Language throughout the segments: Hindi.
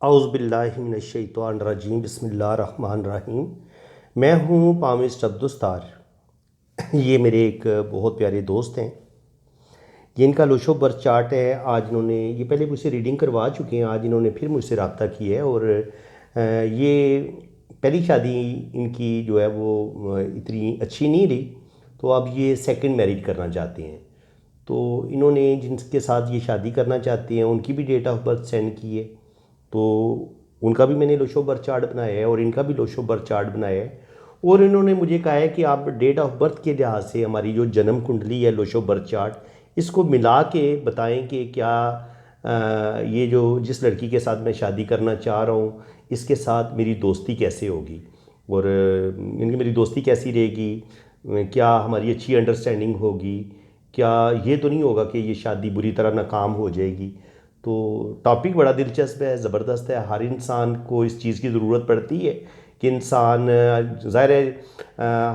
औज़ुबिल्लाहिमिनश्शैतानिर्रजीम बिस्मिल्लाहिर्रहमानिर्रहीम। मैं हूँ पामिस्ट अब्दुस्तार। ये मेरे एक बहुत प्यारे दोस्त हैं। ये इनका लोशो बर्थ चार्ट है। आज इन्होंने ये पहले मुझसे रीडिंग करवा चुके हैं, आज इन्होंने फिर मुझसे रब्ता किया है। और ये पहली शादी इनकी जो है वो इतनी अच्छी नहीं रही, तो अब ये सेकंड मैरिज करना चाहते हैं। तो इन्होंने जिनके साथ ये शादी करना चाहते हैं उनकी भी डेट ऑफ बर्थ सेंड की है, तो उनका भी मैंने लोशो बर्थ चार्ट बनाया है और इनका भी लोशो बर्थ चार्ट बनाया है। और इन्होंने मुझे कहा है कि आप डेट ऑफ बर्थ के लिहाज से हमारी जो जन्म कुंडली है लोशो बर्थ चार्ट, इसको मिला के बताएं कि क्या ये जो जिस लड़की के साथ मैं शादी करना चाह रहा हूँ इसके साथ मेरी दोस्ती कैसे होगी और इनकी मेरी दोस्ती कैसी रहेगी, क्या हमारी अच्छी अंडरस्टैंडिंग होगी, क्या ये तो नहीं होगा कि ये शादी बुरी तरह नाकाम हो जाएगी। तो टॉपिक बड़ा दिलचस्प है, ज़बरदस्त है। हर इंसान को इस चीज़ की ज़रूरत पड़ती है कि इंसान ज़ाहिर है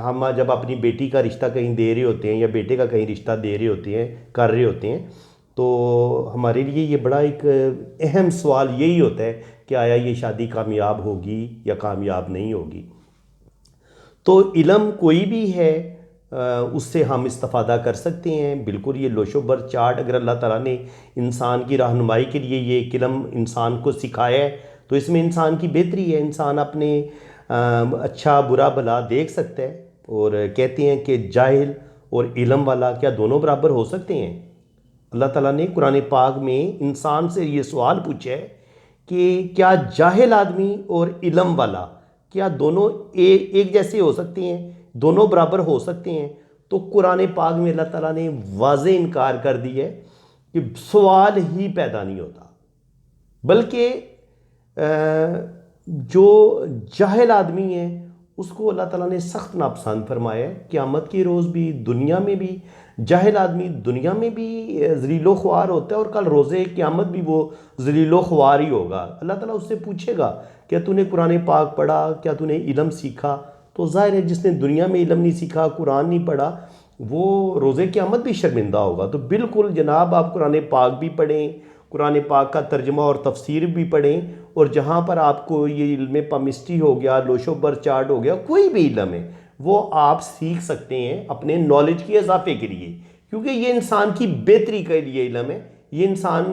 हम जब अपनी बेटी का रिश्ता कहीं दे रहे होते हैं या बेटे का कहीं रिश्ता दे रहे होते हैं कर रहे होते हैं, तो हमारे लिए ये बड़ा एक अहम सवाल यही होता है कि आया ये शादी कामयाब होगी या कामयाब नहीं होगी। तो इल्म कोई भी है उससे हम इस्तेफ़ादा कर सकते हैं। बिल्कुल ये लोशो बर्थ चार्ट अगर अल्लाह ताला ने इंसान की रहनुमाई के लिए ये एक इल्म इंसान को सिखाया है तो इसमें इंसान की बेहतरी है। इंसान अपने अच्छा बुरा भला देख सकता है। और कहते हैं कि जाहिल और इल्म वाला क्या दोनों बराबर हो सकते हैं? अल्लाह ताला ने कुरान पाक में इंसान से ये सवाल पूछा है कि क्या जाहिल आदमी और इल्म वाला क्या दोनों एक जैसे हो सकते हैं, दोनों बराबर हो सकते हैं? तो कुरान पाक में अल्लाह ताला ने वाज़े इनकार कर दिया है कि सवाल ही पैदा नहीं होता। बल्कि जो जाहिल आदमी है उसको अल्लाह ताला ने सख्त नापसंद फरमाया है। क़यामत के रोज़ भी दुनिया में भी जाहिल आदमी दुनिया में भी ज़लीलो ख्वार होता है और कल रोज़े क़यामत भी वो ज़लीलो ख्वार ही होगा। अल्लाह ताला उससे पूछेगा क्या तूने कुरान पाक पढ़ा, क्या तूने इल्म सीखा? तो ज़ाहिर है जिसने दुनिया में इल्म नहीं सीखा, कुरान नहीं पढ़ा, वो रोज़े क़यामत भी शर्मिंदा होगा। तो बिल्कुल जनाब आप कुरान पाक भी पढ़ें, कुरान पाक का तर्जमा और तफसीर भी पढ़ें। और जहाँ पर आपको ये इल्म पामिस्ट्री हो गया, लोशो बर्थ चार्ट हो गया, कोई भी इल्म है वो आप सीख सकते हैं अपने नॉलेज के इजाफे के लिए, क्योंकि ये इंसान की बेहतरी के लिए इल्म है। ये इंसान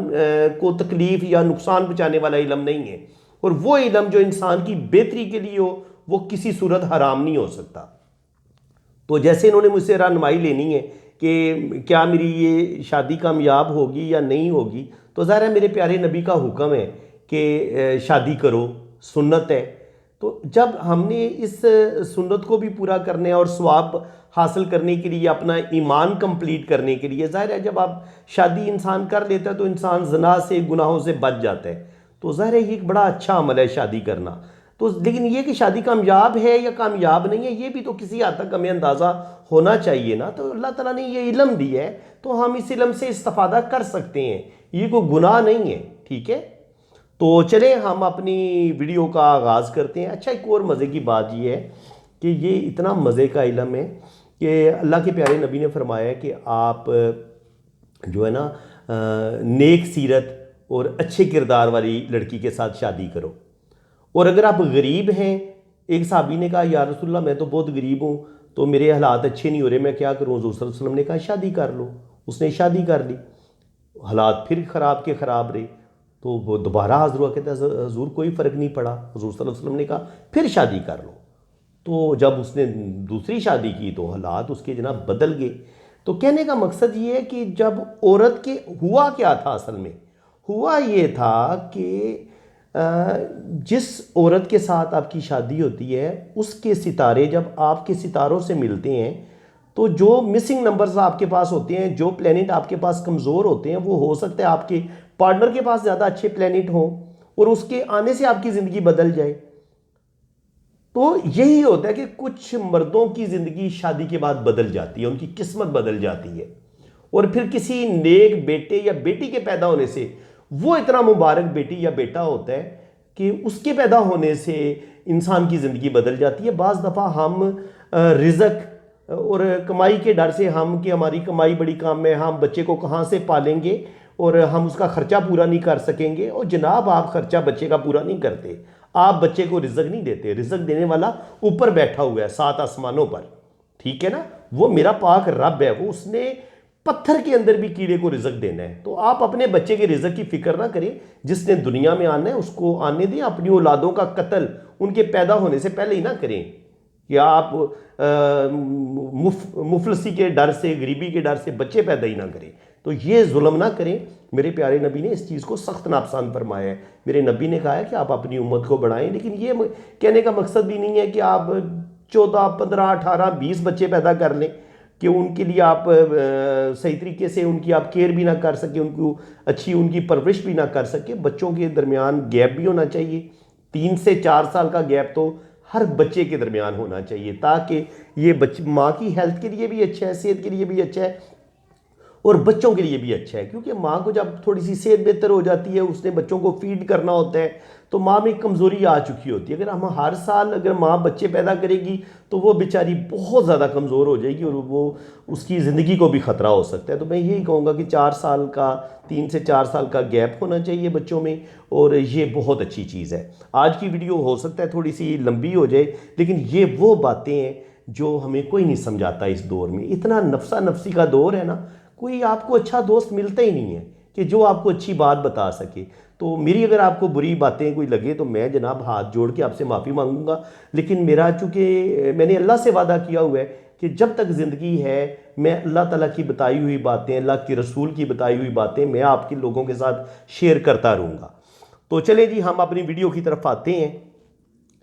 को तकलीफ़ या नुकसान पहुँचाने वाला इल्म नहीं है। और वो इल्म जो इंसान की बेहतरी के लिए हो वो किसी सूरत हराम नहीं हो सकता। तो जैसे इन्होंने मुझसे रहनुमाई लेनी है कि क्या मेरी ये शादी कामयाब होगी या नहीं होगी, तो ज़ाहिर है मेरे प्यारे नबी का हुक्म है कि शादी करो, सुन्नत है। तो जब हमने इस सुन्नत को भी पूरा करने और सवाब हासिल करने के लिए, अपना ईमान कंप्लीट करने के लिए, ज़ाहिर है जब आप शादी इंसान कर लेता है तो इंसान ज़िना से गुनाहों से बच जाता है। तो ज़ाहिर है ये एक बड़ा अच्छा अमल है शादी करना। तो लेकिन ये कि शादी कामयाब है या कामयाब नहीं है ये भी तो किसी हद तक हमें अंदाज़ा होना चाहिए ना। तो अल्लाह ताला ने ये इल्म दिया है तो हम इस इल्म से इस्तेफादा कर सकते हैं, ये कोई गुनाह नहीं है। ठीक है, तो चलें हम अपनी वीडियो का आगाज़ करते हैं। अच्छा, एक और मज़े की बात ये है कि ये इतना मज़े का इल्म है कि अल्लाह के प्यारे नबी ने फरमाया कि आप जो है ना नेक सीरत और अच्छे किरदार वाली लड़की के साथ शादी करो। और अगर आप गरीब हैं, एक साहबी ने कहा या रसूलल्लाह मैं तो बहुत गरीब हूँ, तो मेरे हालात अच्छे नहीं हो रहे, मैं क्या करूँ? हुज़ूर सल्लल्लाहु अलैहि वसल्लम ने कहा शादी कर लो। उसने शादी कर ली, हालात फिर ख़राब के ख़राब रहे, तो वो दोबारा हाज़िर हुआ, कहता है हुज़ूर कोई फ़र्क नहीं पड़ा। हुज़ूर सल्लल्लाहु अलैहि वसल्लम ने कहा फिर शादी कर लो। तो जब उसने दूसरी शादी की तो हालात उसके जनाब बदल गए। तो कहने का मकसद ये है कि जब औरत के हुआ क्या था, असल में हुआ ये था कि जिस औरत के साथ आपकी शादी होती है उसके सितारे जब आपके सितारों से मिलते हैं तो जो मिसिंग नंबर्स आपके पास होते हैं, जो प्लेनेट आपके पास कमज़ोर होते हैं, वो हो सकता है आपके पार्टनर के पास ज़्यादा अच्छे प्लेनेट हों और उसके आने से आपकी ज़िंदगी बदल जाए। तो यही होता है कि कुछ मर्दों की ज़िंदगी शादी के बाद बदल जाती है, उनकी किस्मत बदल जाती है और फिर किसी नेक बेटे या बेटी के पैदा होने से वो इतना मुबारक बेटी या बेटा होता है कि उसके पैदा होने से इंसान की ज़िंदगी बदल जाती है। बाज़ दफ़ा हम रिज़्क और कमाई के डर से हम कि हमारी कमाई बड़ी कम है, हम बच्चे को कहाँ से पालेंगे, और हम उसका खर्चा पूरा नहीं कर सकेंगे। और जनाब आप खर्चा बच्चे का पूरा नहीं करते, आप बच्चे को रिज़्क नहीं देते। रिज़्क देने वाला ऊपर बैठा हुआ है 7 आसमानों पर, ठीक है ना, वो मेरा पाक रब है, वो उसने पत्थर के अंदर भी कीड़े को रिज़्क देना है। तो आप अपने बच्चे के रिज़्क की फिक्र ना करें, जिसने दुनिया में आना है उसको आने दें। अपनी औलादों का कत्ल उनके पैदा होने से पहले ही ना करें, या आप मुफलसी के डर से, गरीबी के डर से बच्चे पैदा ही ना करें। तो ये जुल्म ना करें। मेरे प्यारे नबी ने इस चीज़ को सख्त नापसंद फरमाया है। मेरे नबी ने कहा है कि आप अपनी उम्मत को बढ़ाएं, लेकिन ये कहने का मकसद भी नहीं है कि आप 14, 15, 18, 20 बच्चे पैदा कर लें कि उनके लिए आप सही तरीके से उनकी आप केयर भी ना कर सके, उनको अच्छी उनकी परवरिश भी ना कर सके। बच्चों के दरमियान गैप भी होना चाहिए। 3 से 4 साल का गैप तो हर बच्चे के दरमियान होना चाहिए, ताकि ये बच्चे माँ की हेल्थ के लिए भी अच्छा है, सेहत के लिए भी अच्छा है और बच्चों के लिए भी अच्छा है। क्योंकि माँ को जब थोड़ी सी सेहत बेहतर हो जाती है, उसने बच्चों को फीड करना होता है, तो माँ में कमज़ोरी आ चुकी होती है। अगर हम हर साल अगर माँ बच्चे पैदा करेगी तो वो बेचारी बहुत ज़्यादा कमज़ोर हो जाएगी और वो उसकी ज़िंदगी को भी ख़तरा हो सकता है। तो मैं यही कहूँगा कि 4 साल का, 3 से 4 साल का गैप होना चाहिए बच्चों में, और ये बहुत अच्छी चीज़ है। आज की वीडियो हो सकता है थोड़ी सी लंबी हो जाए, लेकिन ये वो बातें हैं जो हमें कोई नहीं समझाता इस दौर में। इतना नफसा नफसी का दौर है ना, कोई आपको अच्छा दोस्त मिलता ही नहीं है कि जो आपको अच्छी बात बता सके। तो मेरी अगर आपको बुरी बातें कोई लगे तो मैं जनाब हाथ जोड़ के आपसे माफ़ी मांगूंगा। लेकिन मेरा चूँकि मैंने अल्लाह से वादा किया हुआ है कि जब तक ज़िंदगी है मैं अल्लाह ताला की बताई हुई बातें, अल्लाह के रसूल की बताई हुई बातें मैं आपके लोगों के साथ शेयर करता रहूँगा। तो चले जी, हम अपनी वीडियो की तरफ आते हैं।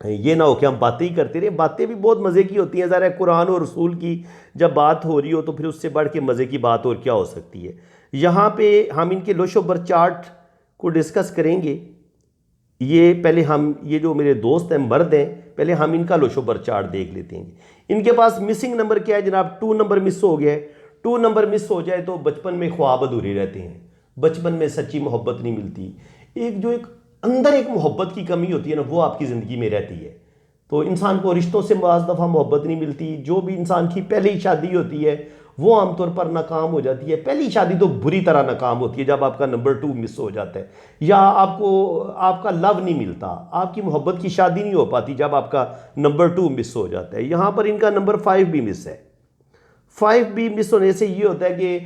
ये ना हो कि हम बातें ही करते रहे। बातें भी बहुत मज़े की होती हैं, ज़रा कुरान और रसूल की जब बात हो रही हो तो फिर उससे बढ़ के मज़े की बात और क्या हो सकती है। यहाँ पे हम इनके लोशोबर चार्ट को डिस्कस करेंगे। ये पहले हम, ये जो मेरे दोस्त हैं मर्द हैं, पहले हम इनका लोशोबर चार्ट देख लेते हैं। इनके पास मिसिंग नंबर क्या है जनाब? 2 नंबर मिस हो गया है। 2 नंबर मिस हो जाए तो बचपन में ख्वाब अधूरे रहते हैं, बचपन में सच्ची मोहब्बत नहीं मिलती। एक अंदर एक मोहब्बत की कमी होती है ना, वो आपकी ज़िंदगी में रहती है। तो इंसान को रिश्तों से बाज़ दफ़ा मोहब्बत नहीं मिलती। जो भी इंसान की पहली शादी होती है वो आमतौर पर नाकाम हो जाती है। पहली शादी तो बुरी तरह नाकाम होती है जब आपका नंबर 2 मिस हो जाता है, या आपका लव नहीं मिलता, आपकी मोहब्बत की शादी नहीं हो पाती जब आपका नंबर 2 मिस हो जाता है। यहाँ पर इनका नंबर 5 भी मिस है। 5 भी मिस होने से ये होता है कि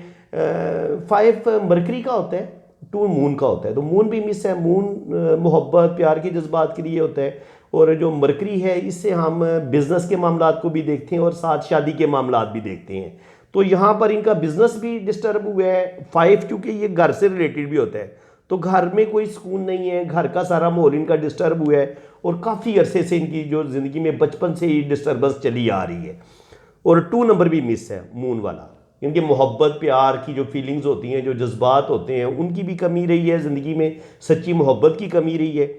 5 मरकरी का होता है, 2 मून का होता है। तो मून भी मिस है। मून मोहब्बत प्यार के जज्बात के लिए होता है, और जो मरकरी है इससे हम बिज़नेस के मामलात को भी देखते हैं और साथ शादी के मामलात भी देखते हैं। तो यहाँ पर इनका बिजनेस भी डिस्टर्ब हुआ है। 5 क्योंकि ये घर से रिलेटेड भी होता है, तो घर में कोई सुकून नहीं है, घर का सारा माहौल इनका डिस्टर्ब हुआ है, और काफ़ी अरसे से इनकी जो ज़िंदगी में बचपन से ही डिस्टर्बेंस चली आ रही है। और 2 नंबर भी मिस है, मून वाला। इनके मोहब्बत प्यार की जो फीलिंग्स होती हैं, जो जज्बात होते हैं, उनकी भी कमी रही है ज़िंदगी में, सच्ची मोहब्बत की कमी रही है।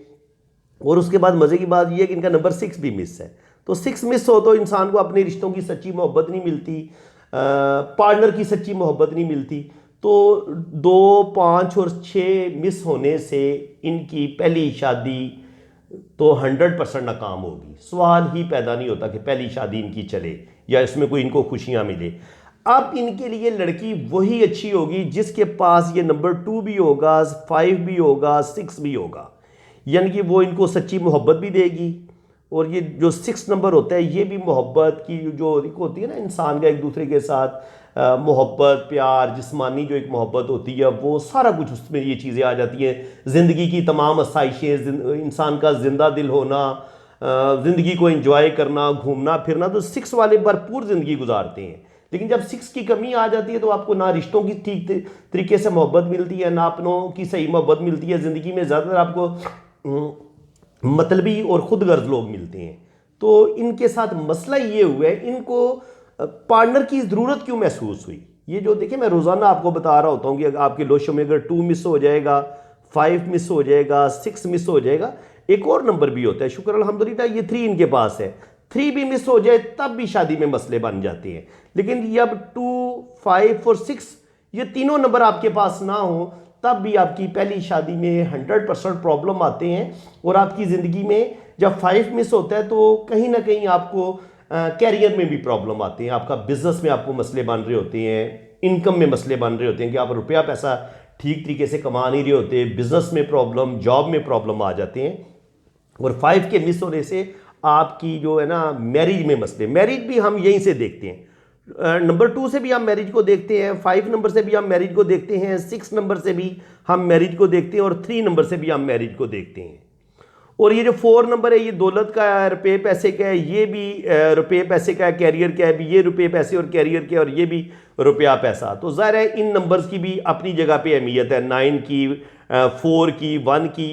और उसके बाद मज़े की बात यह है कि इनका नंबर 6 भी मिस है। तो 6 मिस हो तो इंसान को अपने रिश्तों की सच्ची मोहब्बत नहीं मिलती, पार्टनर की सच्ची मोहब्बत नहीं मिलती। तो 2, 5 और 6 मिस होने से इनकी पहली शादी तो 100% नाकाम होगी। सवाल ही पैदा नहीं होता कि पहली शादी इनकी चले या इसमें कोई इनको खुशियां मिले। अब इनके लिए लड़की वही अच्छी होगी जिसके पास ये नंबर 2 भी होगा, 5 भी होगा, 6 भी होगा, यानी कि वो इनको सच्ची मोहब्बत भी देगी। और ये जो 6 नंबर होता है ये भी मोहब्बत की जो होती है ना, इंसान का एक दूसरे के साथ मोहब्बत प्यार जिस्मानी जो एक मोहब्बत होती है, वो सारा कुछ उसमें ये चीज़ें आ जाती हैं। ज़िंदगी की तमाम आसाइशें, इंसान का जिंदा दिल होना, ज़िंदगी को एंजॉय करना, घूमना फिरना, तो 6 वाले भरपूर ज़िंदगी गुजारते हैं। लेकिन जब 6 की कमी आ जाती है तो आपको ना रिश्तों की ठीक तरीके से मोहब्बत मिलती है, ना अपनों की सही मोहब्बत मिलती है। ज़िंदगी में ज़्यादातर आपको मतलबी और खुदगर्ज लोग मिलते हैं। तो इनके साथ मसला ये हुआ है, इनको पार्टनर की ज़रूरत क्यों महसूस हुई। ये जो देखिए, मैं रोज़ाना आपको बता रहा होता हूँ कि आपके लोशों में अगर 2 मिस हो जाएगा, 5 मिस हो जाएगा, 6 मिस हो जाएगा, एक और नंबर भी होता है, शुक्र अल्हम्दुलिल्लाह ये 3 इनके पास है। 3 भी मिस हो जाए तब भी शादी में मसले बन जाते हैं। लेकिन ये अब 2, 5 और 6 ये तीनों नंबर आपके पास ना हो तब भी आपकी पहली शादी में 100% प्रॉब्लम आते हैं। और आपकी ज़िंदगी में जब 5 मिस होता है तो कहीं ना कहीं आपको कैरियर में भी प्रॉब्लम आते हैं। आपका बिजनेस में आपको मसले बन रहे होते हैं, इनकम में मसले बन रहे होते हैं कि आप रुपया पैसा ठीक तरीके से कमा नहीं रहे होते, बिजनेस में प्रॉब्लम, जॉब में प्रॉब्लम आ जाते हैं। और 5 के मिस होने से आपकी जो है ना मैरिज में मसले, मैरिज भी हम यहीं से देखते हैं। नंबर 2 से भी हम मैरिज को देखते हैं, 5 नंबर से भी हम मैरिज को देखते हैं, 6 नंबर से भी हम मैरिज को देखते हैं, और 3 नंबर से भी हम मैरिज को देखते हैं। और ये जो 4 नंबर है, ये दौलत का है, रुपये पैसे का है, ये भी रुपये पैसे का है, कैरियर का है भी, ये रुपये पैसे और कैरियर के, और ये भी रुपया पैसा। तो ज़ाहिर है इन नंबर्स की भी अपनी जगह पे अहमियत है। 9 की, 4 की, 1 की,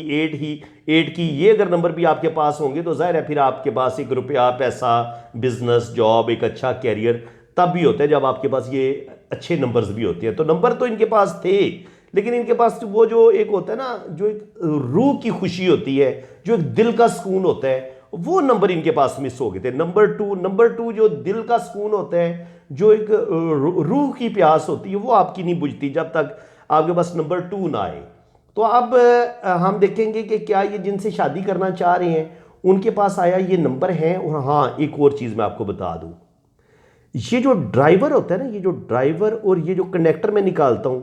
8 की, ये अगर नंबर भी आपके पास होंगे तो ज़ाहिर है फिर आपके पास एक रुपया पैसा, बिजनेस, जॉब, एक अच्छा कैरियर तब भी होता है जब आपके पास ये अच्छे नंबर्स भी होते हैं। तो नंबर तो इनके पास थे, लेकिन इनके पास वो जो एक होता है ना, जो एक रूह की खुशी होती है, जो एक दिल का सुकून होता है, वो नंबर इनके पास मिस हो गए थे। नंबर टू जो दिल का सुकून होता है, जो एक रूह की प्यास होती है, वो आपकी नहीं बुझती जब तक आपके पास नंबर 2 ना आए। तो अब हम देखेंगे कि क्या ये जिनसे शादी करना चाह रहे हैं उनके पास आया ये नंबर है। और हाँ, एक और चीज़ मैं आपको बता दूं, ये जो ड्राइवर होता है ना, ये जो ड्राइवर और ये जो कनेक्टर मैं निकालता हूं,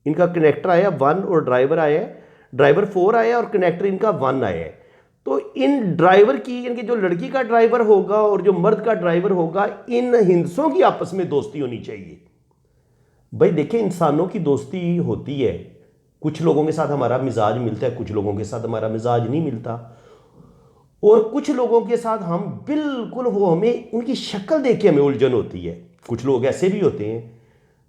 इनका कनेक्टर आया 1 और ड्राइवर आया है, ड्राइवर 4 आया और कनेक्टर इनका 1 आया है। तो इन ड्राइवर की, इनके जो लड़की का ड्राइवर होगा और जो मर्द का ड्राइवर होगा, इन हिंसों की आपस में दोस्ती होनी चाहिए। भाई देखिए, इंसानों की दोस्ती होती है, कुछ लोगों के साथ हमारा मिजाज मिलता है, कुछ लोगों के साथ हमारा मिजाज नहीं मिलता, और कुछ लोगों के साथ हम बिल्कुल, वो हमें उनकी शक्ल देख के हमें उलझन होती है। कुछ लोग ऐसे भी होते हैं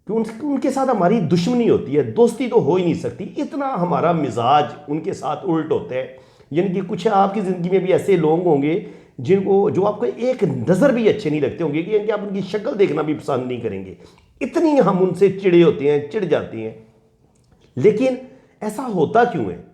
कि उनके साथ हमारी दुश्मनी होती है, दोस्ती तो हो ही नहीं सकती, इतना हमारा मिजाज उनके साथ उल्ट होता है। यानी कि कुछ आपकी ज़िंदगी में भी ऐसे लोग होंगे जिनको, जो आपको एक नज़र भी अच्छे नहीं लगते होंगे, कि आप उनकी शक्ल देखना भी पसंद नहीं करेंगे, इतनी हम उनसे चिड़े होते हैं, चिढ़ जाते हैं। लेकिन ऐसा होता क्यों है?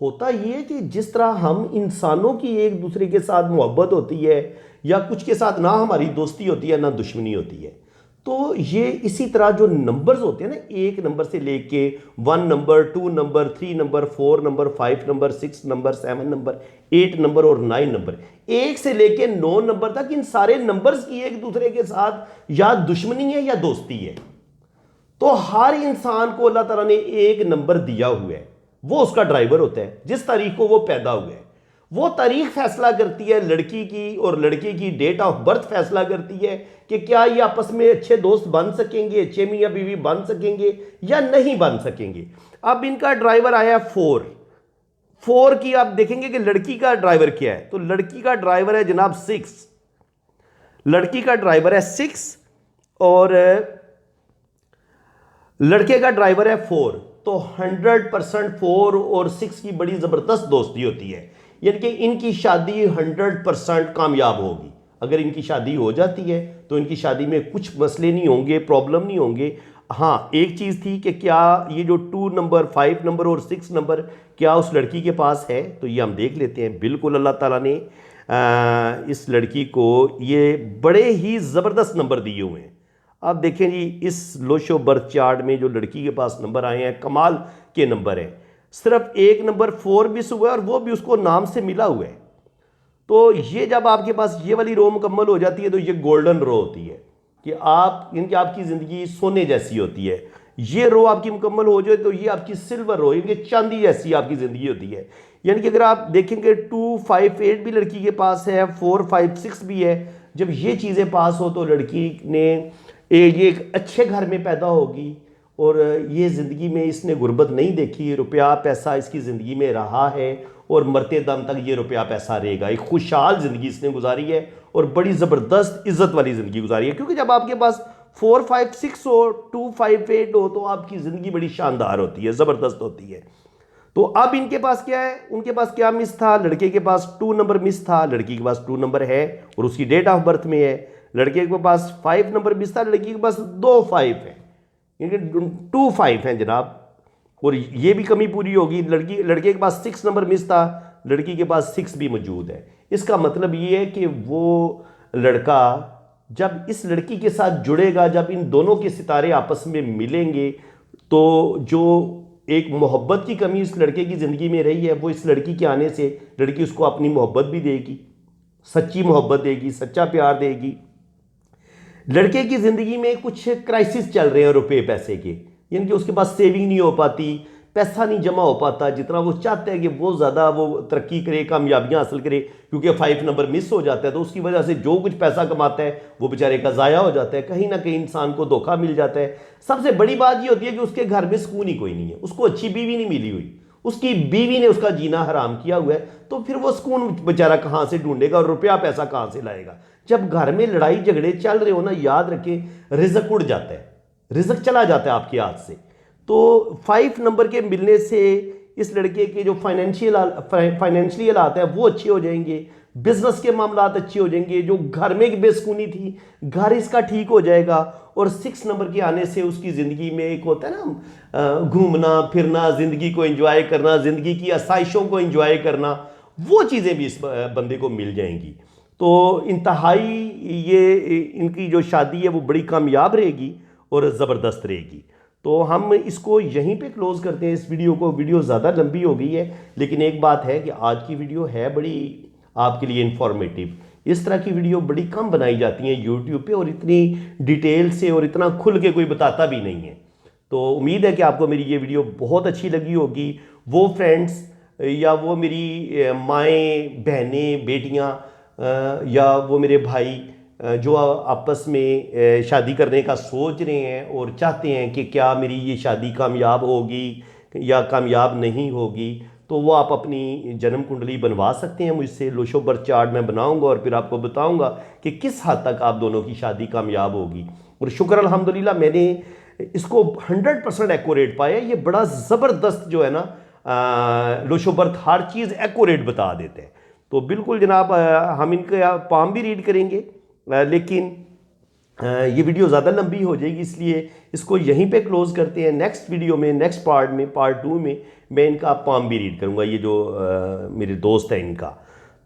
होता ये कि जिस तरह हम इंसानों की एक दूसरे के साथ मोहब्बत होती है, या कुछ के साथ ना हमारी दोस्ती होती है ना दुश्मनी होती है, तो ये इसी तरह जो नंबर्स होते हैं ना, 1 नंबर से लेके 1 number, 2 number, 3 number, 4 number, 5 number, 6 number, 7 number, 8 number और 9 नंबर, 1 से लेके 9 नंबर तक, इन सारे नंबर्स की एक दूसरे के साथ या दुश्मनी है या दोस्ती है। तो हर इंसान को अल्लाह ताला ने एक नंबर दिया हुआ है, वो उसका ड्राइवर होता है। जिस तारीख को वो पैदा हुआ है, वो तारीख फैसला करती है लड़की की, और लड़के की डेट ऑफ बर्थ फैसला करती है कि क्या ये आपस में अच्छे दोस्त बन सकेंगे, अच्छे मियाँ बीवी बन सकेंगे या नहीं बन सकेंगे। अब इनका ड्राइवर आया 4 की, आप देखेंगे कि लड़की का ड्राइवर क्या है। तो लड़की का ड्राइवर है जनाब 6, लड़की का ड्राइवर है 6 और लड़के का ड्राइवर है 4। तो 100% 4 और 6 की बड़ी ज़बरदस्त दोस्ती होती है, यानी कि इनकी शादी 100% कामयाब होगी। अगर इनकी शादी हो जाती है तो इनकी शादी में कुछ मसले नहीं होंगे, प्रॉब्लम नहीं होंगे। हाँ, एक चीज़ थी कि क्या ये जो 2 नंबर, 5 नंबर और 6 नंबर क्या उस लड़की के पास है, तो ये हम देख लेते हैं। बिल्कुल अल्लाह ताला ने इस लड़की को ये बड़े ही ज़बरदस्त नंबर दिए हुए हैं। आप देखें जी, इस लोशो बर्थ चार्ट में जो लड़की के पास नंबर आए हैं, कमाल के नंबर हैं। सिर्फ एक नंबर 4 मिस हुआ है, और वो भी उसको नाम से मिला हुआ है। तो ये जब आपके पास ये वाली रो मुकम्मल हो जाती है तो ये गोल्डन रो होती है कि आपकी ज़िंदगी सोने जैसी होती है। ये रो आपकी मुकम्मल हो जाए तो ये आपकी सिल्वर रो, ये चांदी जैसी आपकी ज़िंदगी होती है। यानी कि अगर आप देखेंगे 2, 5, 8 भी लड़की के पास है, 4, 5, 6 भी है, जब ये चीज़ें पास हो तो लड़की ने ये एक अच्छे घर में पैदा होगी, और ये ज़िंदगी में इसने गुर्बत नहीं देखी, रुपया पैसा इसकी ज़िंदगी में रहा है, और मरते दम तक ये रुपया पैसा रहेगा। एक खुशहाल ज़िंदगी इसने गुजारी है, और बड़ी ज़बरदस्त इज़्ज़त वाली ज़िंदगी गुजारी है। क्योंकि जब आपके पास 4, 5, 6 हो, 2, 5, 8 हो, तो आपकी ज़िंदगी बड़ी शानदार होती है, ज़बरदस्त होती है। तो अब इनके पास क्या है, उनके पास क्या मिस था? लड़के के पास 2 नंबर मिस था, लड़की के पास 2 नंबर है और उसकी डेट ऑफ बर्थ में है। लड़के के पास 5 नंबर मिस था, लड़की के पास 2 5 है, यानी 2 5 हैं जनाब, और ये भी कमी पूरी होगी। लड़के के पास 6 नंबर मिस था, लड़की के पास 6 भी मौजूद है। इसका मतलब ये है कि वो लड़का जब इस लड़की के साथ जुड़ेगा, जब इन दोनों के सितारे आपस में मिलेंगे, तो जो एक मोहब्बत की कमी इस लड़के की ज़िंदगी में रही है, वो इस लड़की के आने से, लड़की उसको अपनी मोहब्बत भी देगी, सच्ची मोहब्बत देगी, सच्चा प्यार देगी। लड़के की ज़िंदगी में कुछ क्राइसिस चल रहे हैं रुपए पैसे के, यानी कि उसके पास सेविंग नहीं हो पाती, पैसा नहीं जमा हो पाता जितना वो चाहता है कि वो ज़्यादा वो तरक्की करे, कामयाबियां हासिल करे, क्योंकि 5 नंबर मिस हो जाता है तो उसकी वजह से जो कुछ पैसा कमाता है वो बेचारे का ज़ाया हो जाता है, कहीं ना कहीं इंसान को धोखा मिल जाता है। सबसे बड़ी बात ये होती है कि उसके घर में सुकून ही कोई नहीं है, उसको अच्छी बीवी नहीं मिली हुई, उसकी बीवी ने उसका जीना हराम किया हुआ है, तो फिर वो सुकून बेचारा कहाँ से ढूंढेगा और रुपया पैसा कहाँ से लाएगा। जब घर में लड़ाई झगड़े चल रहे हो ना, याद रखें रिजक उड़ जाता है, रिजक चला जाता है आपके हाथ से। तो 5 नंबर के मिलने से इस लड़के के जो फाइनेंशियली हालात है वो अच्छे हो जाएंगे, बिजनेस के मामलात अच्छे हो जाएंगे, जो घर में बेसुकूनी थी घर इसका ठीक हो जाएगा। और 6 नंबर के आने से उसकी ज़िंदगी में एक होता है ना घूमना फिरना, ज़िंदगी को एंजॉय करना, ज़िंदगी की आसाइशों को एंजॉय करना, वो चीज़ें भी इस बंदे को मिल जाएंगी। तो इंतहाई ये इनकी जो शादी है वो बड़ी कामयाब रहेगी और ज़बरदस्त रहेगी। तो हम इसको यहीं पे क्लोज़ करते हैं इस वीडियो को। वीडियो ज़्यादा लंबी हो गई है, लेकिन एक बात है कि आज की वीडियो है बड़ी आपके लिए इंफॉर्मेटिव। इस तरह की वीडियो बड़ी कम बनाई जाती हैं यूट्यूब पे, और इतनी डिटेल से और इतना खुल के कोई बताता भी नहीं है। तो उम्मीद है कि आपको मेरी ये वीडियो बहुत अच्छी लगी होगी। वो फ्रेंड्स या वो मेरी माएँ बहनें बेटियाँ या वो मेरे भाई जो आपस में शादी करने का सोच रहे हैं और चाहते हैं कि क्या मेरी ये शादी कामयाब होगी या कामयाब नहीं होगी, तो वो आप अपनी जन्म कुंडली बनवा सकते हैं मुझसे। लोशो बर्थ चार्ट मैं बनाऊंगा और फिर आपको बताऊंगा कि किस हद तक आप दोनों की शादी कामयाब होगी। और शुक्र अल्हम्दुलिल्लाह मैंने इसको 100% एक्यूरेट पाया। ये बड़ा ज़बरदस्त जो है ना लोशो बर्थ हर चीज़ एक्यूरेट बता देते हैं। तो बिल्कुल जनाब हम इनका पाम भी रीड करेंगे, लेकिन ये वीडियो ज़्यादा लंबी हो जाएगी, इसलिए इसको यहीं पे क्लोज़ करते हैं। नेक्स्ट वीडियो में, नेक्स्ट पार्ट में, पार्ट 2 में मैं इनका पाम भी रीड करूँगा, ये जो मेरे दोस्त हैं इनका।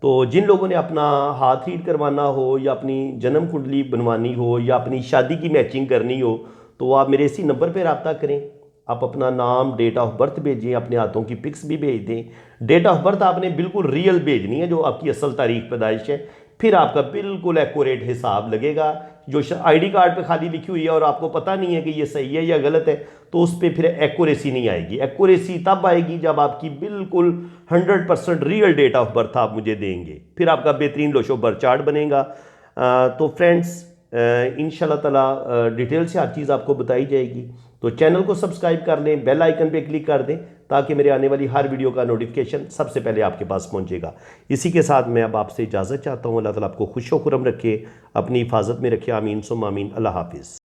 तो जिन लोगों ने अपना हाथ रीड करवाना हो या अपनी जन्म कुंडली बनवानी हो या अपनी शादी की मैचिंग करनी हो, तो आप मेरे इसी नंबर पर रब्ता करें। आप अपना नाम, डेट ऑफ बर्थ भेजें, अपने हाथों की पिक्स भी भेज दें। डेट ऑफ बर्थ आपने बिल्कुल रियल भेजनी है, जो आपकी असल तारीख पैदाइश है, फिर आपका बिल्कुल एक्यूरेट हिसाब लगेगा। जो आईडी कार्ड पे खाली लिखी हुई है और आपको पता नहीं है कि ये सही है या गलत है, तो उस पर फिर एक्यूरेसी नहीं आएगी। एक्यूरेसी तब आएगी जब आपकी बिल्कुल 100% रियल डेट ऑफ बर्थ आप मुझे देंगे, फिर आपका बेहतरीन लोशो बर्थ चार्ट बनेगा। तो फ्रेंड्स इंशाल्लाह ताला डिटेल से हर चीज़ आपको बताई जाएगी। तो चैनल को सब्सक्राइब कर लें, बेल आइकन पे क्लिक कर दें, ताकि मेरे आने वाली हर वीडियो का नोटिफिकेशन सबसे पहले आपके पास पहुंचेगा। इसी के साथ मैं अब आपसे इजाज़त चाहता हूँ। अल्लाह ताला आपको खुश व खुर्रम रखे, अपनी हिफाजत में रखे। आमीन सुम्मा आमीन। अल्लाह हाफिज़।